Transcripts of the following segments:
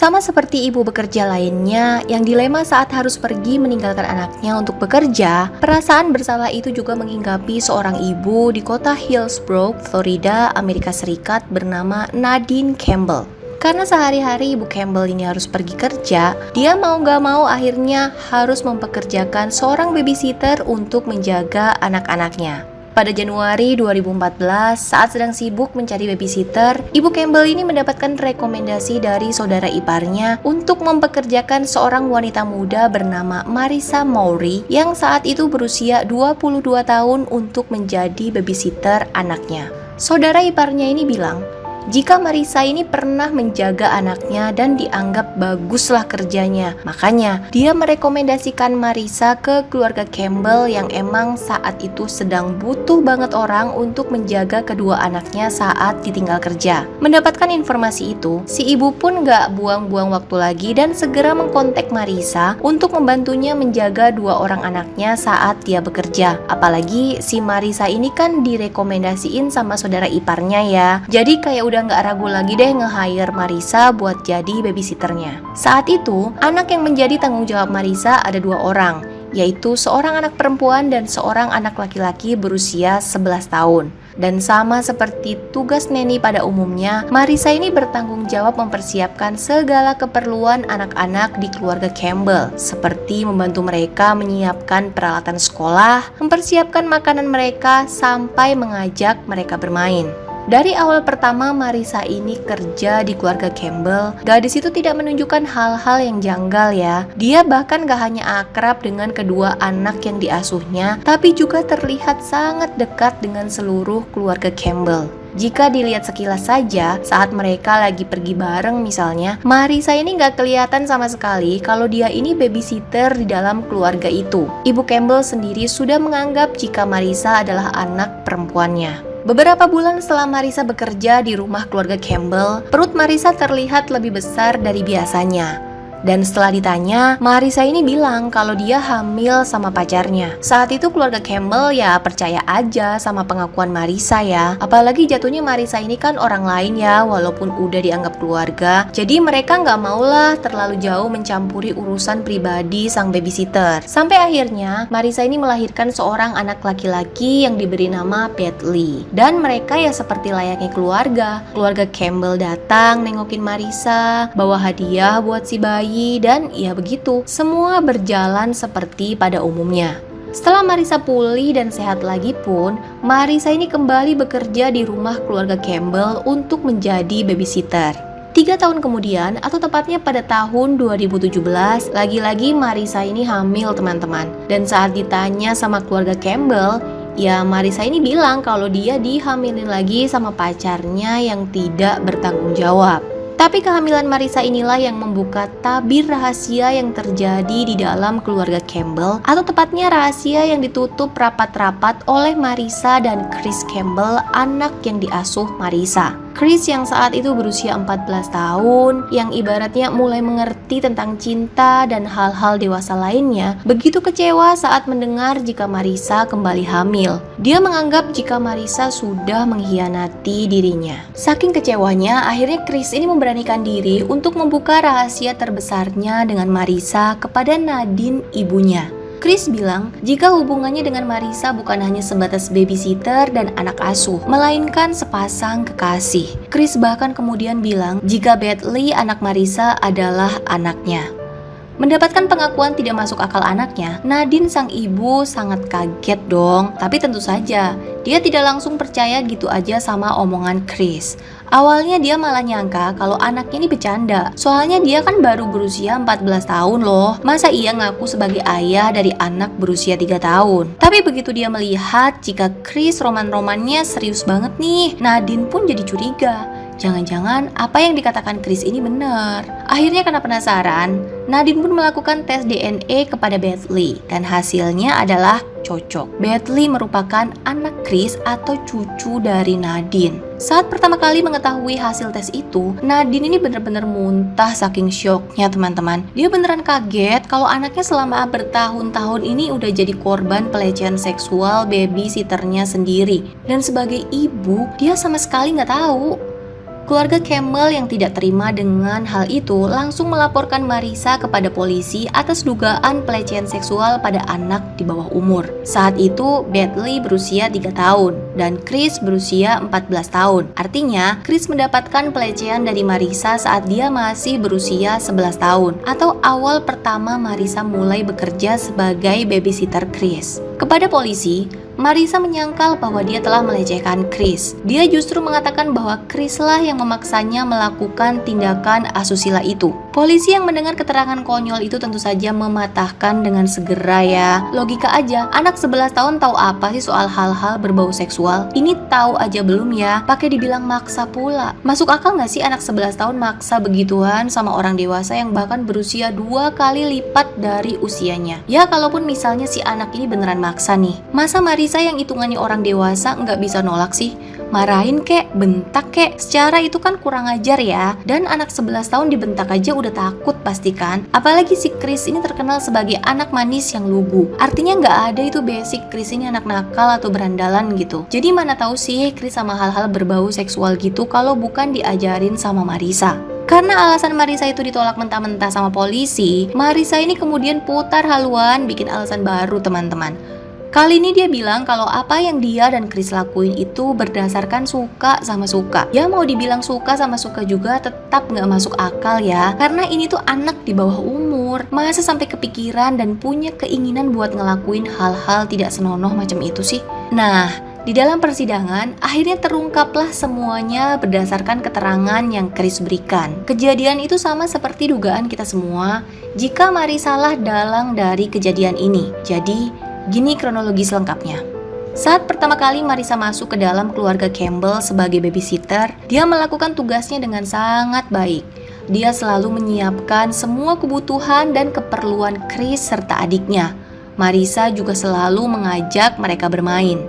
Sama seperti ibu bekerja lainnya yang dilema saat harus pergi meninggalkan anaknya untuk bekerja, perasaan bersalah itu juga menghinggapi seorang ibu di kota Hillsborough, Florida, Amerika Serikat bernama Nadine Campbell. Karena sehari-hari ibu Campbell ini harus pergi kerja, dia mau gak mau akhirnya harus mempekerjakan seorang babysitter untuk menjaga anak-anaknya. Pada Januari 2014, saat sedang sibuk mencari babysitter, Ibu Campbell ini mendapatkan rekomendasi dari saudara iparnya untuk mempekerjakan seorang wanita muda bernama Marissa Mowry yang saat itu berusia 22 tahun untuk menjadi babysitter anaknya. Saudara iparnya ini bilang, jika Marissa ini pernah menjaga anaknya dan dianggap baguslah kerjanya, makanya dia merekomendasikan Marissa ke keluarga Campbell yang emang saat itu sedang butuh banget orang untuk menjaga kedua anaknya saat ditinggal kerja. Mendapatkan informasi itu, si ibu pun gak buang-buang waktu lagi dan segera mengkontak Marissa untuk membantunya menjaga dua orang anaknya saat dia bekerja. Apalagi si Marissa ini kan direkomendasiin sama saudara iparnya ya, jadi kayak udah gak ragu lagi deh nge-hire Marissa buat jadi babysitternya. Saat itu, anak yang menjadi tanggung jawab Marissa ada dua orang, yaitu seorang anak perempuan dan seorang anak laki-laki berusia 11 tahun. Dan sama seperti tugas neni pada umumnya, Marissa ini bertanggung jawab mempersiapkan segala keperluan anak-anak di keluarga Campbell, seperti membantu mereka menyiapkan peralatan sekolah, mempersiapkan makanan mereka, sampai mengajak mereka bermain. Dari awal pertama Marissa ini kerja di keluarga Campbell, gadis itu tidak menunjukkan hal-hal yang janggal ya. Dia bahkan gak hanya akrab dengan kedua anak yang diasuhnya, tapi juga terlihat sangat dekat dengan seluruh keluarga Campbell. Jika dilihat sekilas saja, saat mereka lagi pergi bareng misalnya, Marissa ini gak kelihatan sama sekali kalau dia ini babysitter di dalam keluarga itu. Ibu Campbell sendiri sudah menganggap jika Marissa adalah anak perempuannya. Beberapa bulan setelah Marissa bekerja di rumah keluarga Campbell, perut Marissa terlihat lebih besar dari biasanya. Dan setelah ditanya, Marissa ini bilang kalau dia hamil sama pacarnya. Saat itu keluarga Campbell ya percaya aja sama pengakuan Marissa ya. Apalagi jatuhnya Marissa ini kan orang lain ya, walaupun udah dianggap keluarga. Jadi mereka nggak maulah terlalu jauh mencampuri urusan pribadi sang babysitter. Sampai akhirnya Marissa ini melahirkan seorang anak laki-laki yang diberi nama Bentley. Dan mereka ya seperti layaknya keluarga. Keluarga Campbell datang nengokin Marissa, bawa hadiah buat si bayi. Dan ya begitu, semua berjalan seperti pada umumnya. Setelah Marissa pulih dan sehat lagi pun, Marissa ini kembali bekerja di rumah keluarga Campbell untuk menjadi babysitter. 3 tahun kemudian, atau tepatnya pada tahun 2017, lagi-lagi Marissa ini hamil teman-teman. Dan saat ditanya sama keluarga Campbell, ya Marissa ini bilang kalau dia dihamilin lagi sama pacarnya yang tidak bertanggung jawab. Tapi kehamilan Marissa inilah yang membuka tabir rahasia yang terjadi di dalam keluarga Campbell, atau tepatnya rahasia yang ditutup rapat-rapat oleh Marissa dan Chris Campbell, anak yang diasuh Marissa. Chris yang saat itu berusia 14 tahun, yang ibaratnya mulai mengerti tentang cinta dan hal-hal dewasa lainnya, begitu kecewa saat mendengar jika Marissa kembali hamil. Dia menganggap jika Marissa sudah mengkhianati dirinya. Saking kecewanya, akhirnya Chris ini memberanikan diri untuk membuka rahasia terbesarnya dengan Marissa kepada Nadine, ibunya. Chris bilang jika hubungannya dengan Marissa bukan hanya sebatas babysitter dan anak asuh, melainkan sepasang kekasih. Chris bahkan kemudian bilang jika Bentley, anak Marissa, adalah anaknya. Mendapatkan pengakuan tidak masuk akal anaknya, Nadine sang ibu sangat kaget dong. Tapi tentu saja, dia tidak langsung percaya gitu aja sama omongan Chris. Awalnya dia malah nyangka kalau anaknya ini bercanda. Soalnya dia kan baru berusia 14 tahun loh. Masa ia ngaku sebagai ayah dari anak berusia 3 tahun? Tapi begitu dia melihat jika Chris roman-romannya serius banget nih, Nadine pun jadi curiga. Jangan-jangan apa yang dikatakan Chris ini benar. Akhirnya karena penasaran, Nadine pun melakukan tes DNA kepada Bentley dan hasilnya adalah cocok. Bentley merupakan anak Chris atau cucu dari Nadine. Saat pertama kali mengetahui hasil tes itu, Nadine ini benar-benar muntah saking syoknya teman-teman. Dia beneran kaget kalau anaknya selama bertahun-tahun ini udah jadi korban pelecehan seksual babysitternya sendiri. Dan sebagai ibu, dia sama sekali nggak tahu. Keluarga Campbell yang tidak terima dengan hal itu langsung melaporkan Marissa kepada polisi atas dugaan pelecehan seksual pada anak di bawah umur. Saat itu Bradley berusia 3 tahun dan Chris berusia 14 tahun. Artinya Chris mendapatkan pelecehan dari Marissa saat dia masih berusia 11 tahun atau awal pertama Marissa mulai bekerja sebagai babysitter Chris. Kepada polisi, Marissa menyangkal bahwa dia telah melecehkan Chris. Dia justru mengatakan bahwa Chris lah yang memaksanya melakukan tindakan asusila itu. Polisi yang mendengar keterangan konyol itu tentu saja mematahkan dengan segera ya. Logika aja, anak 11 tahun tahu apa sih soal hal-hal berbau seksual? Ini tahu aja belum ya, pakai dibilang maksa pula. Masuk akal gak sih anak 11 tahun maksa begituan sama orang dewasa yang bahkan berusia 2 kali lipat dari usianya? Ya kalaupun misalnya si anak ini beneran maksa nih, masa Marissa yang hitungannya orang dewasa nggak bisa nolak sih? Marahin kek, bentak kek, secara itu kan kurang ajar ya. Dan anak 11 tahun dibentak aja udah takut pastikan. Apalagi si Chris ini terkenal sebagai anak manis yang lugu. Artinya nggak ada itu basic Chris ini anak nakal atau berandalan gitu. Jadi mana tahu sih Chris sama hal-hal berbau seksual gitu kalau bukan diajarin sama Marissa. Karena alasan Marissa itu ditolak mentah-mentah sama polisi, Marissa ini kemudian putar haluan bikin alasan baru teman-teman. Kali ini dia bilang kalau apa yang dia dan Chris lakuin itu berdasarkan suka sama suka. Ya mau dibilang suka sama suka juga tetap gak masuk akal ya. Karena ini tuh anak di bawah umur. Masa sampai kepikiran dan punya keinginan buat ngelakuin hal-hal tidak senonoh macam itu sih? Nah, di dalam persidangan, akhirnya terungkaplah semuanya berdasarkan keterangan yang Chris berikan. Kejadian itu sama seperti dugaan kita semua jika Marissa lah dalang dari kejadian ini. Jadi, gini kronologi selengkapnya. Saat pertama kali Marissa masuk ke dalam keluarga Campbell sebagai babysitter, dia melakukan tugasnya dengan sangat baik. Dia selalu menyiapkan semua kebutuhan dan keperluan Chris serta adiknya. Marissa juga selalu mengajak mereka bermain.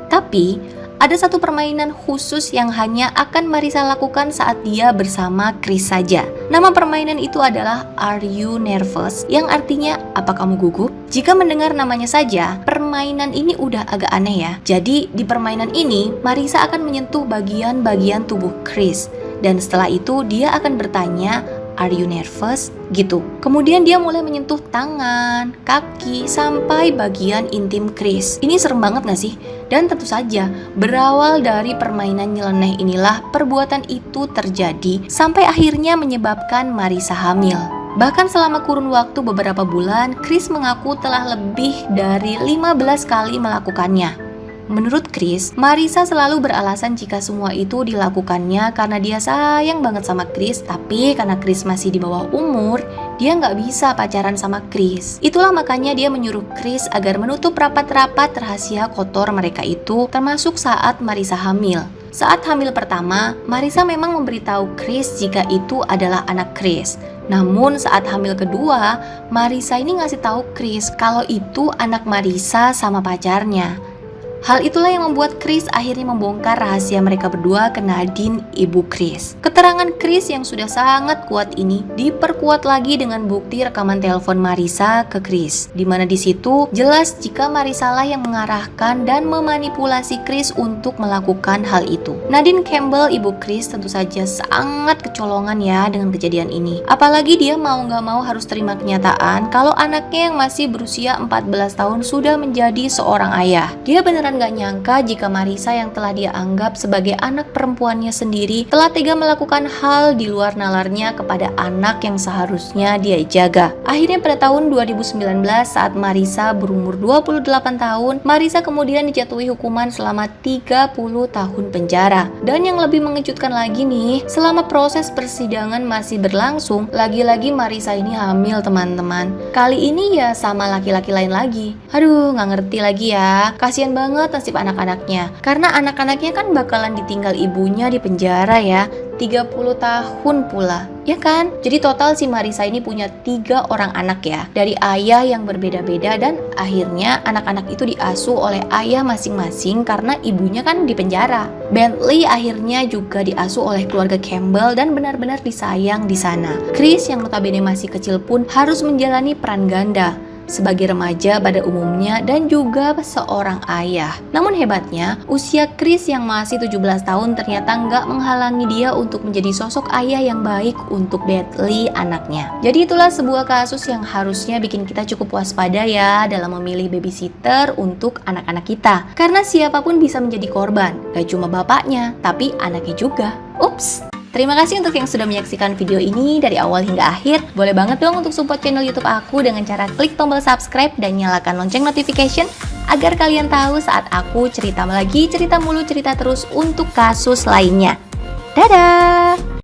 Tapi, ada satu permainan khusus yang hanya akan Marissa lakukan saat dia bersama Chris saja. Nama permainan itu adalah Are You Nervous? Yang artinya, apa kamu gugup? Jika mendengar namanya saja, permainan ini udah agak aneh ya. Jadi, di permainan ini, Marissa akan menyentuh bagian-bagian tubuh Chris. Dan setelah itu, dia akan bertanya, Are you nervous? Gitu. Kemudian dia mulai menyentuh tangan, kaki, sampai bagian intim Chris. Ini serem banget gak sih? Dan tentu saja, berawal dari permainan nyeleneh inilah perbuatan itu terjadi sampai akhirnya menyebabkan Marissa hamil. Bahkan selama kurun waktu beberapa bulan, Chris mengaku telah lebih dari 15 kali melakukannya. Menurut Chris, Marissa selalu beralasan jika semua itu dilakukannya karena dia sayang banget sama Chris, tapi karena Chris masih di bawah umur, dia nggak bisa pacaran sama Chris. Itulah makanya dia menyuruh Chris agar menutup rapat-rapat rahasia kotor mereka itu, termasuk saat Marissa hamil. Saat hamil pertama, Marissa memang memberitahu Chris jika itu adalah anak Chris. Namun saat hamil kedua, Marissa ini ngasih tahu Chris kalau itu anak Marissa sama pacarnya. Hal itulah yang membuat Chris akhirnya membongkar rahasia mereka berdua ke Nadine, ibu Chris. Keterangan Chris yang sudah sangat kuat ini diperkuat lagi dengan bukti rekaman telepon Marissa ke Chris, di mana di situ jelas jika Marissa lah yang mengarahkan dan memanipulasi Chris untuk melakukan hal itu. Nadine Campbell, ibu Chris, tentu saja sangat kecolongan ya dengan kejadian ini. Apalagi dia mau gak mau harus terima kenyataan kalau anaknya yang masih berusia 14 tahun sudah menjadi seorang ayah. Dia beneran gak nyangka jika Marissa yang telah dia anggap sebagai anak perempuannya sendiri telah tega melakukan hal di luar nalarnya kepada anak yang seharusnya dia jaga. Akhirnya pada tahun 2019 saat Marissa berumur 28 tahun, Marissa kemudian dijatuhi hukuman selama 30 tahun penjara. Dan yang lebih mengejutkan lagi nih, selama proses persidangan masih berlangsung, lagi-lagi Marissa ini hamil teman-teman. Kali ini ya sama laki-laki lain lagi. Aduh, gak ngerti lagi ya. Kasian banget nasib anak-anaknya. Karena anak-anaknya kan bakalan ditinggal ibunya di penjara ya. 30 tahun pula, ya kan? Jadi total si Marissa ini punya 3 orang anak ya, dari ayah yang berbeda-beda, dan akhirnya anak-anak itu diasuh oleh ayah masing-masing karena ibunya kan di penjara. Bentley akhirnya juga diasuh oleh keluarga Campbell dan benar-benar disayang di sana. Chris yang notabene masih kecil pun harus menjalani peran ganda. sebagai remaja pada umumnya dan juga seorang ayah. Namun hebatnya, usia Chris yang masih 17 tahun ternyata nggak menghalangi dia untuk menjadi sosok ayah yang baik untuk Deadly, anaknya. Jadi itulah sebuah kasus yang harusnya bikin kita cukup waspada ya dalam memilih babysitter untuk anak-anak kita. Karena siapapun bisa menjadi korban, gak cuma bapaknya, tapi anaknya juga. Ups! Terima kasih untuk yang sudah menyaksikan video ini dari awal hingga akhir. Boleh banget dong untuk support channel YouTube aku dengan cara klik tombol subscribe dan nyalakan lonceng notification agar kalian tahu saat aku cerita lagi, cerita mulu, cerita terus untuk kasus lainnya. Dadah!